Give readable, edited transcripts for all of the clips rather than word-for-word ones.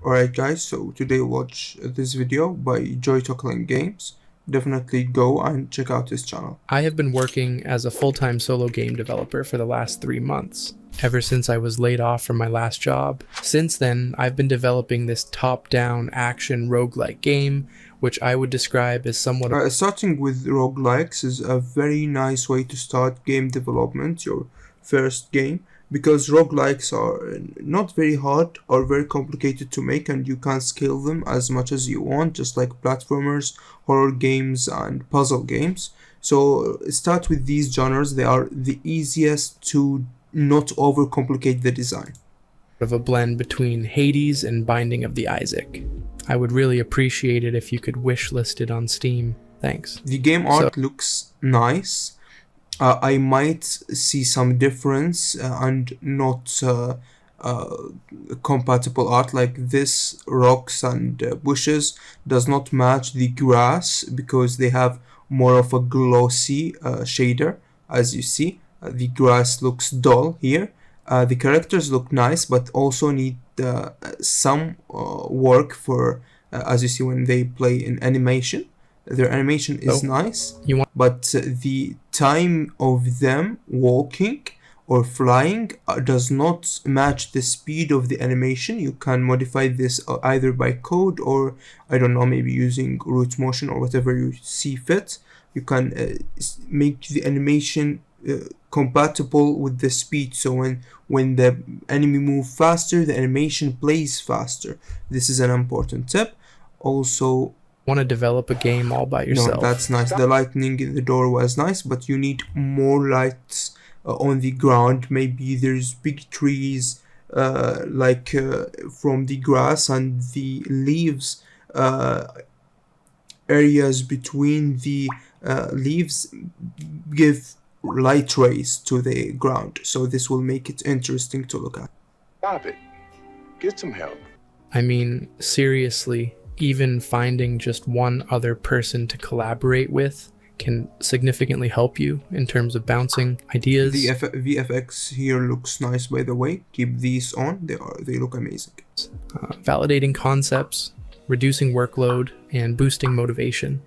Alright guys, so today watch this video by Joytocling Games. Definitely go and check out his channel. I have been working as a full-time solo game developer for the last 3 months, ever since I was laid off from my last job. Since then, I've been developing this top-down action roguelike game, which I would describe as somewhat of Starting with roguelikes is a very nice way to start game development, your first game, because roguelikes are not very hard or very complicated to make, and you can scale them as much as you want, just like platformers, horror games, and puzzle games. So start with these genres. They are the easiest to not overcomplicate the design. a blend between Hades and Binding of the Isaac. I would really appreciate it if you could wishlist it on Steam. Thanks. The game art looks nice. I might see some difference and not compatible art, like this rocks and bushes does not match the grass because they have more of a glossy shader. As you see, the grass looks dull here. The characters look nice but also need some work for as you see when they play in animation. Their animation is nice, but the time of them walking or flying does not match the speed of the animation. You can modify this either by code or, I don't know, maybe using root motion or whatever you see fit. You can make the animation compatible with the speed, so when the enemy move faster, the animation plays faster. This is an important tip. Also, want to develop a game all by yourself. No, that's nice. The lightning in the door was nice, but you need more lights on the ground. Maybe there's big trees from the grass and the leaves, areas between the leaves give light rays to the ground, so this will make it interesting to look at. Stop it. Get some help. I mean, seriously, even finding just one other person to collaborate with can significantly help you in terms of bouncing ideas. The VFX here looks nice, by the way. Keep these on. They look amazing. Validating concepts, reducing workload, and boosting motivation.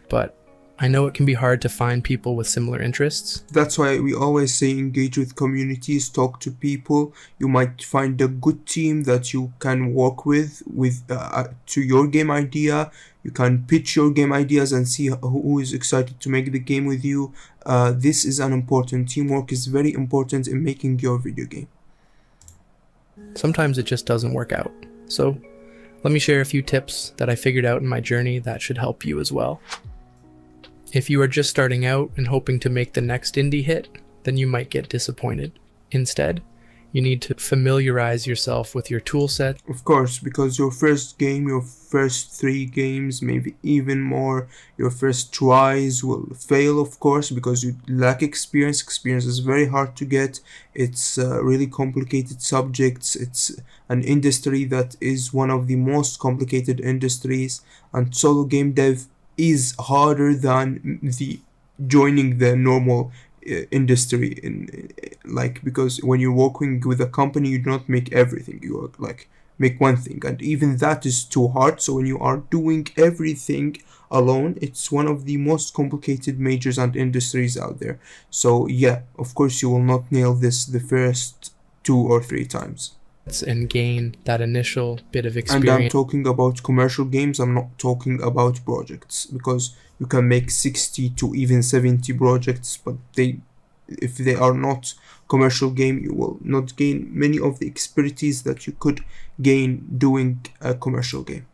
But I know it can be hard to find people with similar interests. That's why we always say engage with communities, talk to people. You might find a good team that you can work with to your game idea. You can pitch your game ideas and see who is excited to make the game with you. This is an important. Teamwork is very important in making your video game. Sometimes it just doesn't work out. So let me share a few tips that I figured out in my journey that should help you as well. If you are just starting out and hoping to make the next indie hit, then you might get disappointed. Instead, you need to familiarize yourself with your toolset. Of course, because your first game, your first 3 games, maybe even more, your first tries will fail, of course, because you lack experience. Experience is very hard to get. It's really complicated subjects. It's an industry that is one of the most complicated industries, and solo game dev is harder than joining the normal industry because when you're working with a company, you do not make everything. You make one thing, and even that is too hard. So when you are doing everything alone, it's one of the most complicated majors and industries out there. So yeah, of course you will not nail this the first 2 or 3 times and gain that initial bit of experience. And I'm talking about commercial games. I'm not talking about projects, because you can make 60 to even 70 projects, but if they are not commercial game, you will not gain many of the expertise that you could gain doing a commercial game.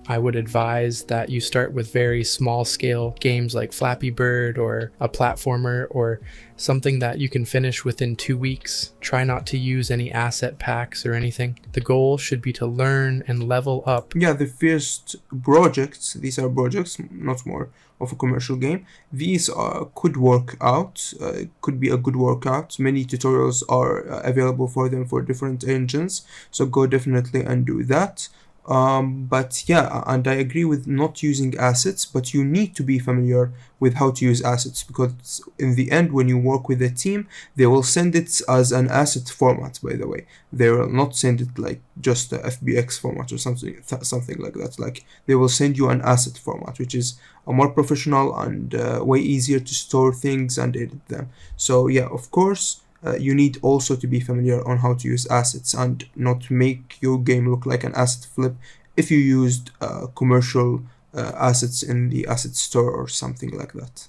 I would advise that you start with very small scale games like Flappy Bird or a platformer or something that you can finish within 2 weeks. Try not to use any asset packs or anything. The goal should be to learn and level up. Yeah, the first projects, these are projects, not more of a commercial game. These could work out, could be a good workout. Many tutorials are available for them for different engines, so go definitely and do that. But yeah, and I agree with not using assets, but you need to be familiar with how to use assets, because in the end, when you work with a team, they will send it as an asset format, by the way. They will not send it like just a FBX format or something like that. Like, they will send you an asset format, which is a more professional and way easier to store things and edit them. So yeah, of course, you need also to be familiar on how to use assets and not make your game look like an asset flip if you used commercial assets in the asset store or something like that.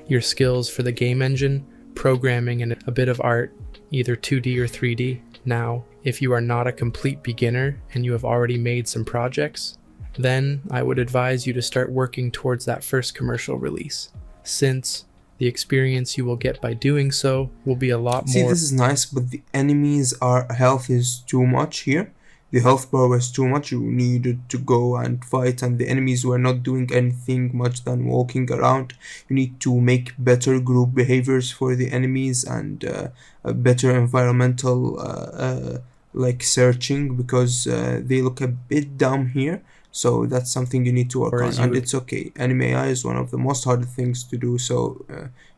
Your skills for the game engine, programming, and a bit of art, either 2D or 3D. Now, if you are not a complete beginner and you have already made some projects, then I would advise you to start working towards that first commercial release, since the experience you will get by doing so will be a lot See, more. this is nice, but the enemies are health is too much here. The health bar was too much. You needed to go and fight, and the enemies were not doing anything much than walking around. You need to make better group behaviors for the enemies and a better environmental like searching, because they look a bit dumb here. So that's something you need to work Or on, as you and would it's okay. Anime AI is one of the most hard things to do, so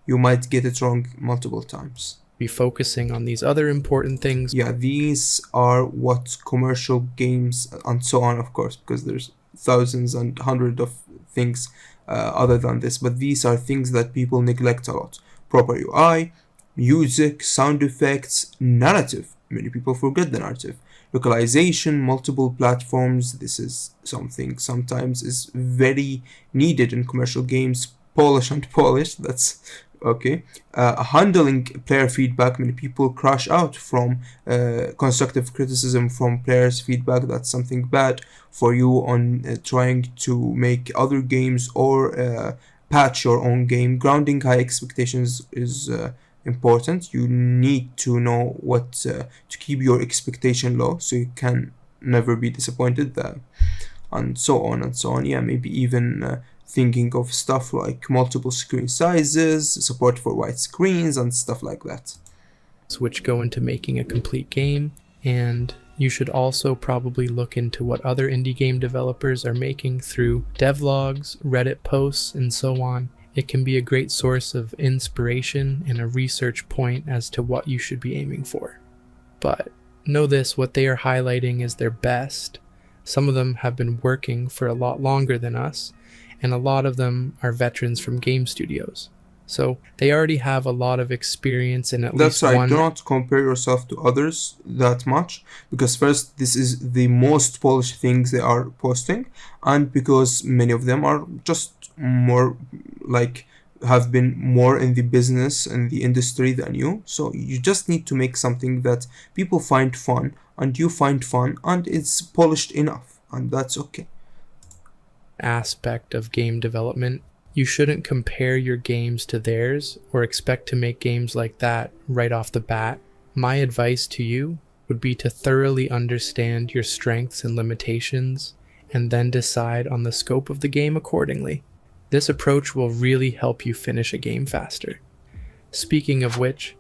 you might get it wrong multiple times. be focusing on these other important things. Yeah, these are what commercial games and so on, of course, because there's thousands and hundreds of things other than this, but these are things that people neglect a lot. Proper UI, music, sound effects, narrative. Many people forget the narrative. Localization, multiple platforms. This is something sometimes is very needed in commercial games. Polish and polish. That's okay. Handling player feedback. Many people crash out from constructive criticism from players' feedback. That's something bad for you on trying to make other games or patch your own game. Grounding high expectations is important. You need to know what to keep your expectation low so you can never be disappointed. And so on and so on. Yeah, maybe even thinking of stuff like multiple screen sizes, support for white screens, and stuff like that. Which go into making a complete game, and you should also probably look into what other indie game developers are making through devlogs, Reddit posts, and so on. It can be a great source of inspiration and a research point as to what you should be aiming for. But know this, what they are highlighting is their best. Some of them have been working for a lot longer than us, and a lot of them are veterans from game studios. So they already have a lot of experience in at That's least right. one. Do not compare yourself to others that much, because first, this is the most polished things they are posting, and because many of them are just more like have been more in the business and the industry than you. So you just need to make something that people find fun and you find fun and it's polished enough, and that's okay. Aspect of game development, you shouldn't compare your games to theirs or expect to make games like that right off the bat. My advice to you would be to thoroughly understand your strengths and limitations and then decide on the scope of the game accordingly. This approach will really help you finish a game faster. Speaking of which,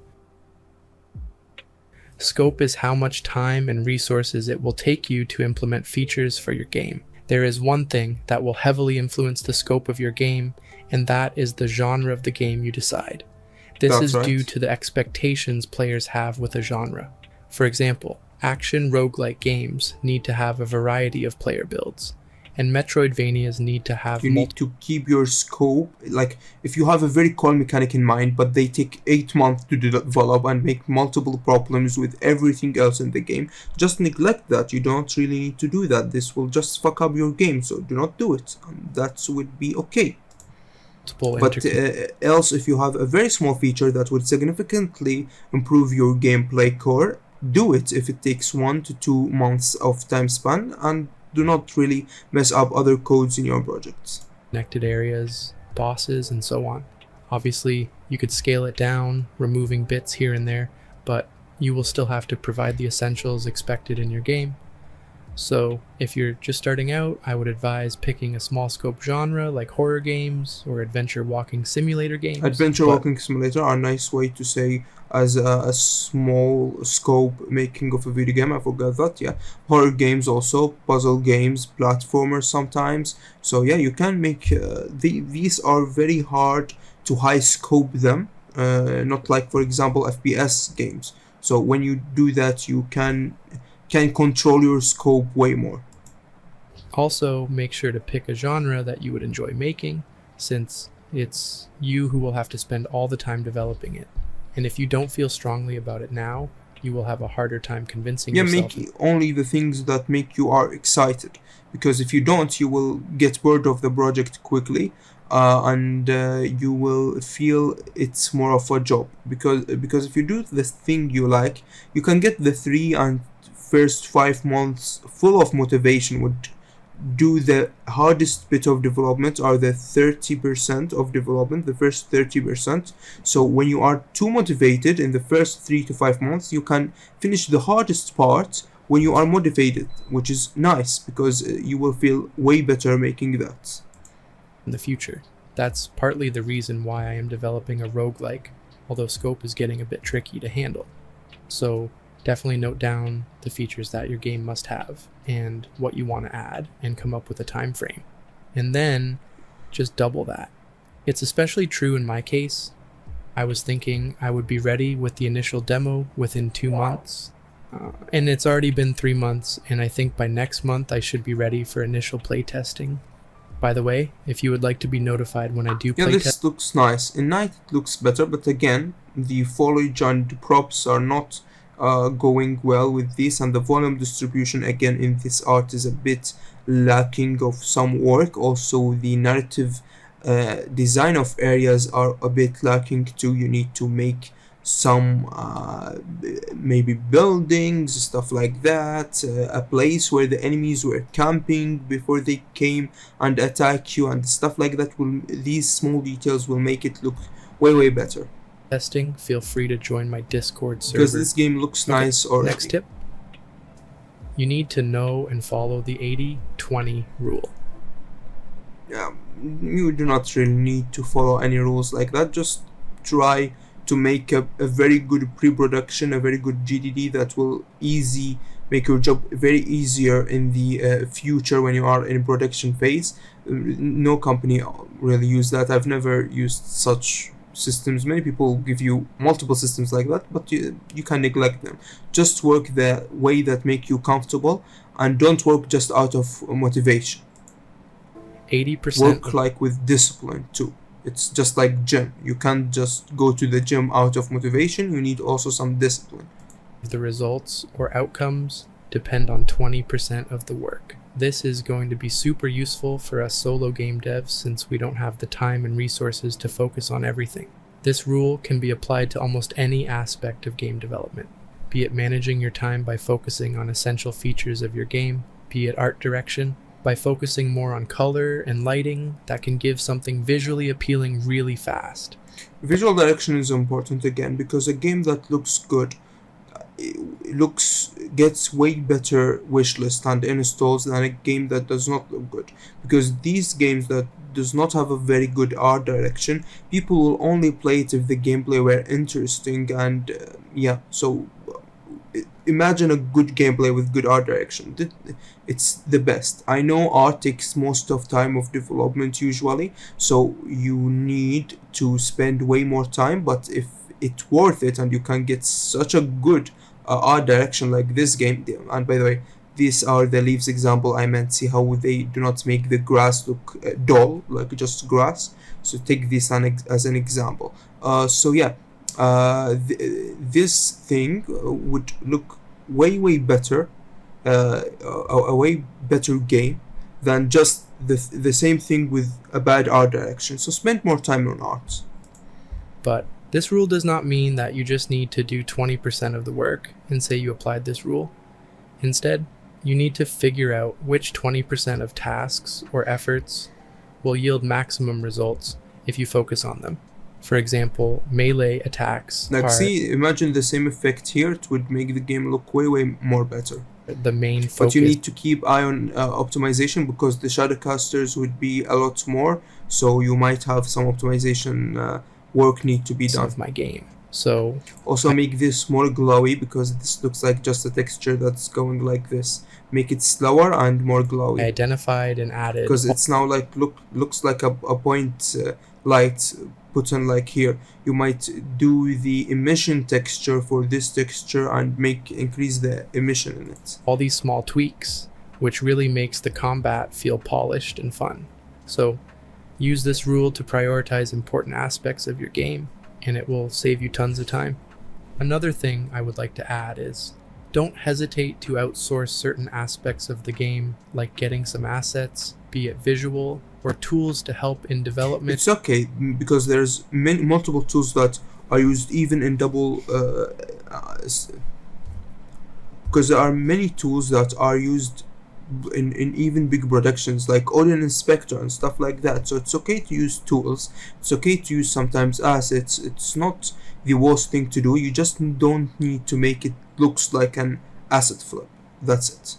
scope is how much time and resources it will take you to implement features for your game. There is one thing that will heavily influence the scope of your game, and that is the genre of the game you decide. This That's is right. due to the expectations players have with a genre. For example, action roguelike games need to have a variety of player builds, and Metroidvanias need to have You need to keep your scope. Like, if you have a very core mechanic in mind, but they take 8 months to develop and make multiple problems with everything else in the game, just neglect that. You don't really need to do that. This will just fuck up your game, so do not do it. And that would be okay. multiple But else, if you have a very small feature that would significantly improve your gameplay core, do it if it takes 1 to 2 months of time span, and do not really mess up other codes in your projects. connected areas, bosses, and so on. Obviously, you could scale it down, removing bits here and there, but you will still have to provide the essentials expected in your game. So if you're just starting out, I would advise picking a small scope genre like horror games or adventure walking simulator games. Adventure walking simulator are a nice way to say as a small scope making of a video game. I forgot that. Yeah, horror games also, puzzle games, platformers sometimes. So yeah, you can make these are very hard to high scope them. Not like, for example, FPS games. So when you do that, you can control your scope way more. Also, make sure to pick a genre that you would enjoy making, since it's you who will have to spend all the time developing it. And if you don't feel strongly about it now, you will have a harder time convincing yourself. Make only the things that make you are excited, because if you don't, you will get bored of the project quickly, and you will feel it's more of a job. Because if you do the thing you like, you can get the 3 and first 5 months full of motivation. Would do the hardest bit of development or the 30% of development, the first 30%. So when you are too motivated in the first 3 to 5 months, you can finish the hardest part when you are motivated, which is nice because you will feel way better making that. In the future. That's partly the reason why I am developing a roguelike, although scope is getting a bit tricky to handle. So definitely note down the features that your game must have and what you want to add and come up with a time frame. And then just double that. It's especially true in my case. I was thinking I would be ready with the initial demo within 2 months. And it's already been 3 months, and I think by next month I should be ready for initial playtesting. By the way, if you would like to be notified when I do playtest... this looks nice. In night it looks better, but again, the foliage and the props are not going well with this, and the volume distribution again in this art is a bit lacking of some work. Also the narrative design of areas are a bit lacking too. You need to make some maybe buildings, stuff like that, a place where the enemies were camping before they came and attack you, and stuff like that. These small details will make it look way better. Testing, feel free to join my Discord server. Because this game looks nice already. Next tip. You need to know and follow the 80-20 rule. Yeah, you do not really need to follow any rules like that. Just try to make a very good pre-production, a very good GDD that will make your job very easier in the future when you are in production phase. No company really use that. I've never used such systems. Many people give you multiple systems like that, but you can neglect them. Just work the way that make you comfortable, and don't work just out of motivation. 80% work like with discipline too. It's just like gym. You can't just go to the gym out of motivation. You need also some discipline. The results or outcomes depend on 20% of the work. This is going to be super useful for us solo game devs since we don't have the time and resources to focus on everything. This rule can be applied to almost any aspect of game development, be it managing your time by focusing on essential features of your game, be it art direction, by focusing more on color and lighting that can give something visually appealing really fast. Visual direction is important again, because a game that looks good gets way better wishlist and installs than a game that does not look good, because these games that does not have a very good art direction, people will only play it if the gameplay were interesting. And so imagine a good gameplay with good art direction. It's the best. I know art takes most of time of development usually, so you need to spend way more time, but if it's worth it and you can get such a good art direction like this game. And by the way, these are the leaves example I meant. See how they do not make the grass look dull, like just grass. So take this as an example. This thing would look way better, a way better game than just the same thing with a bad art direction. So spend more time on art. But this rule does not mean that you just need to do 20% of the work and say you applied this rule. Instead, you need to figure out which 20% of tasks or efforts will yield maximum results if you focus on them. For example, melee attacks imagine the same effect here. It would make the game look way more better. the main focus. But you need to keep eye on optimization, because the Shadowcasters would be a lot more, so you might have some optimization work need to be done. Of my game. So also make this more glowy, because this looks like just a texture that's going like this. Make it slower and more glowy. I identified and added, because it's now like looks like a point light put on like here. You might do the emission texture for this texture and increase the emission in it. All these small tweaks, which really makes the combat feel polished and fun. So use this rule to prioritize important aspects of your game, and it will save you tons of time. Another thing I would like to add is, don't hesitate to outsource certain aspects of the game, like getting some assets, be it visual or tools to help in development. It's okay, because there's multiple tools that are used even in double, because there are many tools that are used in even big productions, like Audio Inspector and stuff like that. So it's okay to use tools, it's okay to use sometimes assets. It's not the worst thing to do. You just don't need to make it looks like an asset flip. That's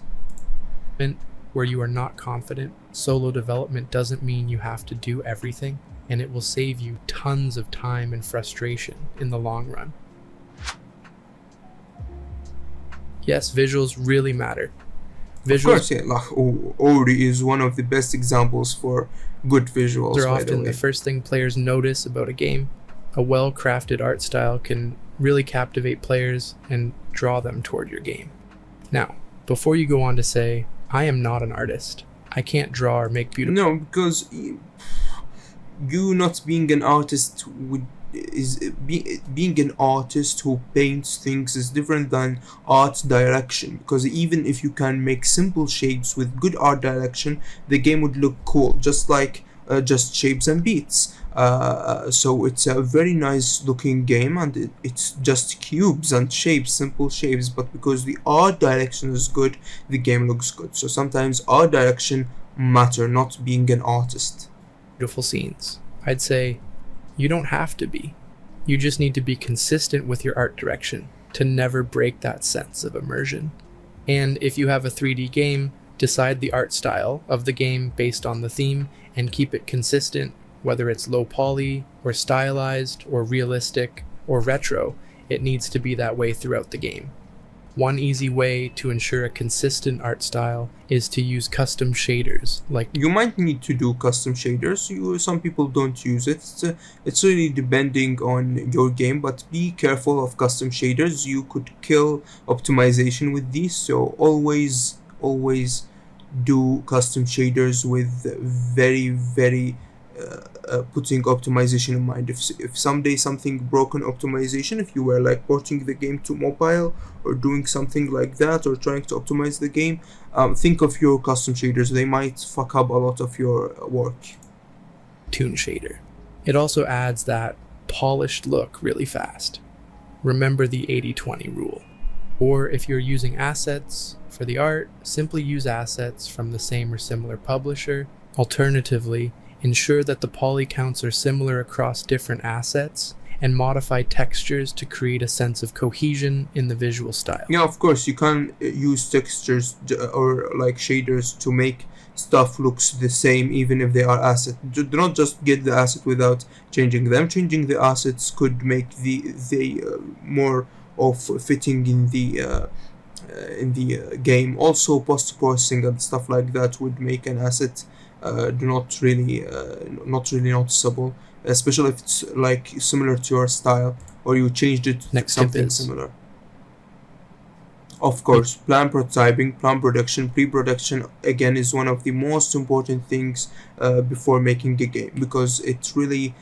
it. Where you are not confident, solo development doesn't mean you have to do everything, and it will save you tons of time and frustration in the long run. Yes, visuals really matter. Of course, yeah. Like Ori is one of the best examples for good visuals. They're often the first thing players notice about a game. A well-crafted art style can really captivate players and draw them toward your game. Now, before you go on to say, I am not an artist, I can't draw or make beautiful... No, because you not being an artist being an artist who paints things is different than art direction, because even if you can make simple shapes with good art direction, the game would look cool, just like just shapes and beats. So it's a very nice looking game, and it's just cubes and shapes, simple shapes, but because the art direction is good, the game looks good. So sometimes art direction matter, not being an artist. Beautiful scenes. I'd say you don't have to be. You just need to be consistent with your art direction to never break that sense of immersion. And if you have a 3D game, decide the art style of the game based on the theme and keep it consistent, whether it's low poly or stylized or realistic or retro. It needs to be that way throughout the game. One easy way to ensure a consistent art style is to use custom shaders. Like, you might need to do custom shaders. Some people don't use it. It's really depending on your game, but be careful of custom shaders. You could kill optimization with these, so always do custom shaders with very putting optimization in mind. If someday something broken optimization, if you were like porting the game to mobile or doing something like that, or trying to optimize the game, think of your custom shaders. They might fuck up a lot of your work. Toon shader. It also adds that polished look really fast. Remember the 80-20 rule. Or if you're using assets for the art, simply use assets from the same or similar publisher. Alternatively, ensure that the poly counts are similar across different assets, and modify textures to create a sense of cohesion in the visual style. Yeah, of course, you can use textures or like shaders to make stuff looks the same even if they are assets. Do not just get the asset without changing them. Changing the assets could make the more of fitting in the game. Also, post-processing and stuff like that would make an asset not really noticeable, especially if it's like similar to your style, or you changed it to something similar. Of course, plan prototyping, plan production, pre-production again is one of the most important things before making a game, because it really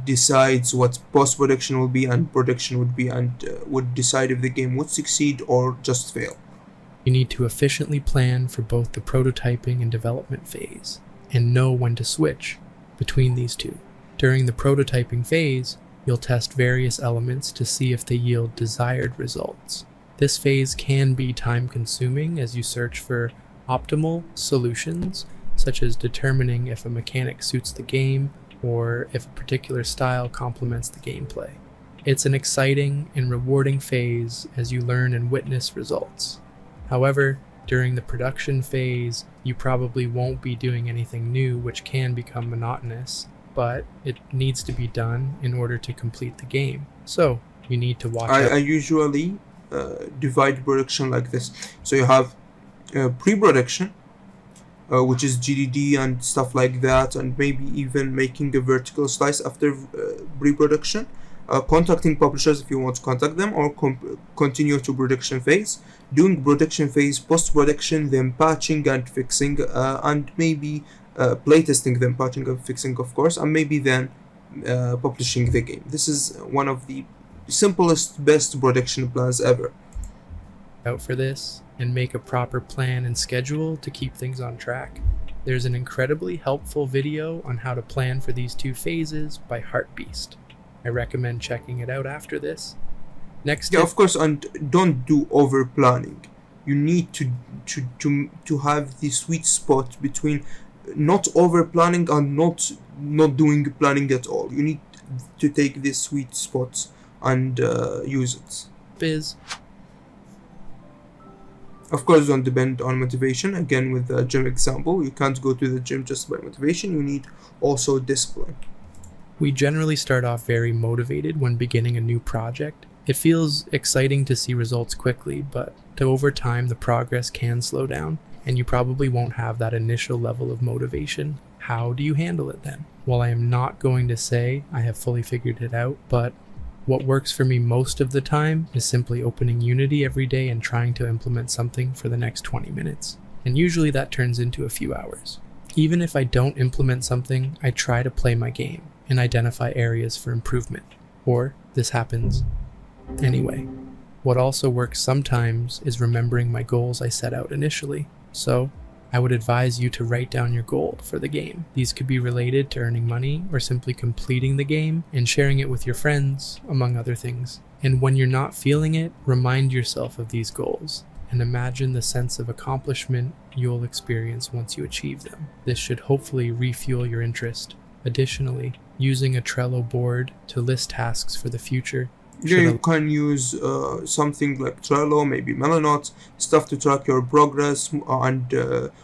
decides what post-production will be and production would be, and would decide if the game would succeed or just fail. You need to efficiently plan for both the prototyping and development phase, and know when to switch between these two. During the prototyping phase, you'll test various elements to see if they yield desired results. This phase can be time-consuming as you search for optimal solutions, such as determining if a mechanic suits the game or if a particular style complements the gameplay. It's an exciting and rewarding phase as you learn and witness results. However, during the production phase, you probably won't be doing anything new, which can become monotonous, but it needs to be done in order to complete the game. So, you need to watch I out. usually divide production like this. So you have pre-production, which is GDD and stuff like that, and maybe even making a vertical slice after pre-production, contacting publishers if you want to contact them, or continue to production phase, doing production phase, post-production, then patching and fixing, and maybe playtesting, then patching and fixing, of course, and maybe then publishing the game. This is one of the simplest, best production plans ever. Out for this and make a proper plan and schedule to keep things on track. There's an incredibly helpful video on how to plan for these two phases by Heartbeast. I recommend checking it out after this. Next Yeah, tip, of course, and don't do over planning. You need to have the sweet spot between not over planning and not doing planning at all. You need to take this sweet spot and use it. is Of course, don't depend on motivation. Again, with the gym example, you can't go to the gym just by motivation. You need also discipline. we generally start off very motivated when beginning a new project. It feels exciting to see results quickly, but over time the progress can slow down, and you probably won't have that initial level of motivation. How do you handle it then? Well, I am not going to say I have fully figured it out, but what works for me most of the time is simply opening Unity every day and trying to implement something for the next 20 minutes. And usually that turns into a few hours. Even if I don't implement something, I try to play my game and identify areas for improvement. Or this happens anyway. What also works sometimes is remembering my goals I set out initially. So, I would advise you to write down your goal for the game. These could be related to earning money or simply completing the game and sharing it with your friends, among other things. And when you're not feeling it, remind yourself of these goals and imagine the sense of accomplishment you'll experience once you achieve them. This should hopefully refuel your interest. Additionally, using a Trello board to list tasks for the future Yeah, you can use something like Trello, maybe Melanote, stuff to track your progress and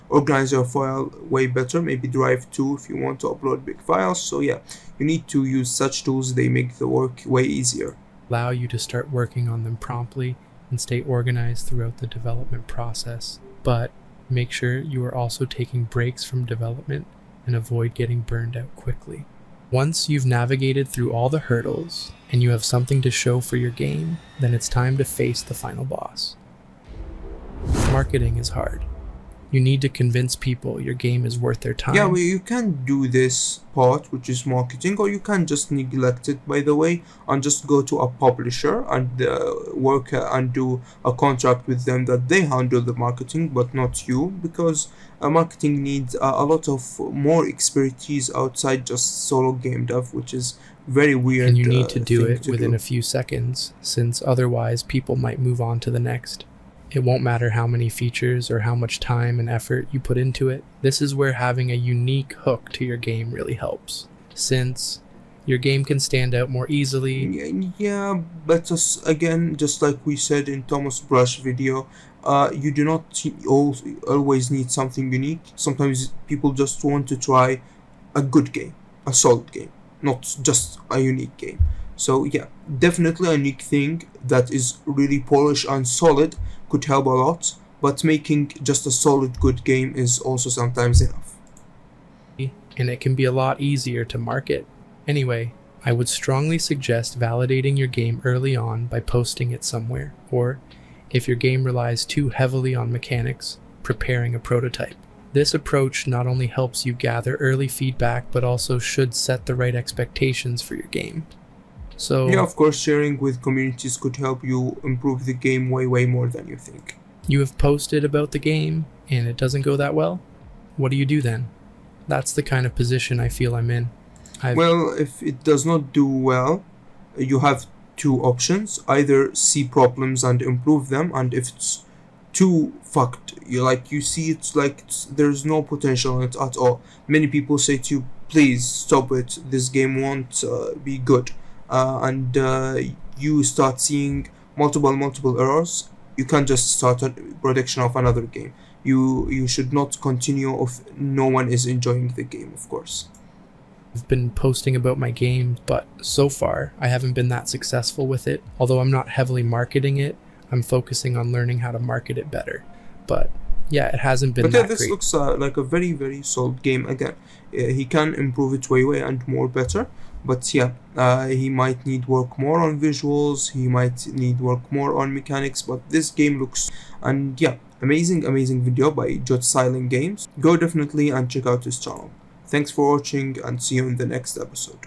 organize your file way better. Maybe Drive 2 if you want to upload big files. So yeah, you need to use such tools. They make the work way easier. allow you to start working on them promptly and stay organized throughout the development process. But make sure you are also taking breaks from development and avoid getting burned out quickly. Once you've navigated through all the hurdles and you have something to show for your game, then it's time to face the final boss. Marketing is hard. You need to convince people your game is worth their time. Yeah, well, you can do this part, which is marketing, or you can just neglect it, by the way, and just go to a publisher and work and do a contract with them that they handle the marketing, but not you, because marketing needs a lot of more expertise outside just solo game dev, which is very weird. And you need to do thing it to within do. a few seconds, since otherwise people might move on to the next. It won't matter how many features or how much time and effort you put into it. This is where having a unique hook to your game really helps, since your game can stand out more easily. Yeah, but again, just like we said in Thomas Brush video, you do not always need something unique. Sometimes people just want to try a good game, a solid game, not just a unique game. So yeah, definitely a unique thing that is really polished and solid could help a lot, but making just a solid good game is also sometimes enough. And it can be a lot easier to market. Anyway, I would strongly suggest validating your game early on by posting it somewhere, or if your game relies too heavily on mechanics, preparing a prototype. This approach not only helps you gather early feedback, but also should set the right expectations for your game. So Yeah, of course, sharing with communities could help you improve the game way more than you think. you have posted about the game and it doesn't go that well? What do you do then? That's the kind of position I feel I'm in. Well, if it does not do well, you have two options: either see problems and improve them, and if it's too fucked, you see it's like there's no potential in it at all. Many people say to you, please stop it, this game won't be good, and you start seeing multiple errors. you can't just start a production of another game. You should not continue if no one is enjoying the game, of course. I've been posting about my game, but so far I haven't been that successful with it. Although I'm not heavily marketing it, I'm focusing on learning how to market it better. But yeah, it hasn't been But yeah, that this great. looks like a very, very solid game. Again, he can improve it way and more better. But yeah, he might need work more on visuals. He might need work more on mechanics. But this game looks, and yeah, amazing video by Joytocling Games. Go definitely and check out his channel. Thanks for watching and see you in the next episode.